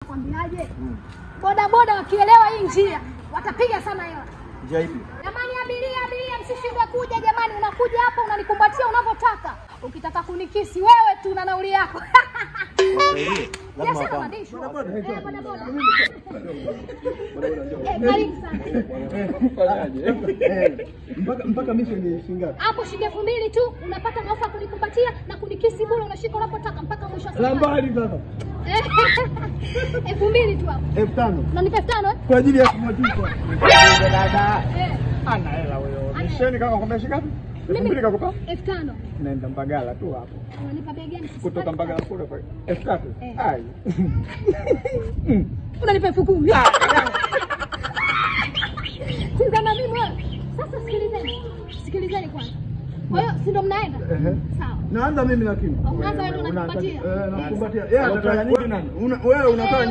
Kwambiaje? Boda boda wakielewa hii njia watapiga sana hela. Njia ipi? Jamani abiria msishindwe kuja jamani, unakuja hapa unanikumbatia unavyotaka. Ukitaka kunikisi wewe tu na nauli yako. Lazima uandishe. Boda boda. Karibu sana. Mpaka misho ni shingapi? Hapo shilingi 2000 tu unapata ofa kunikumbatia na kunikisi bure, unashika unapotaka mpaka mwisho wa safari. Lambali sasa. 2000 tu hapo. 5000. Unanipa 5000? Kwa ajili ya kumwatisha. Dada. Ana hela wewe. Misheni kama kwamba shingapi? 2000 kakupa? 5000. Naenda Mbagala tu hapo. Unanipa bei gani? Kutoka Mbagala kule kwa 3000. Ai. Unanipa 10000. Kuzana mimi wewe. Sasa sikilizeni kwanza. Kwa hiyo si ndo mnaenda? Sawa. Naanza mimi lakini. Unaanza wewe unakumbatia. Nakumbatia. Yeye anataka nyingi nani? Wewe unataka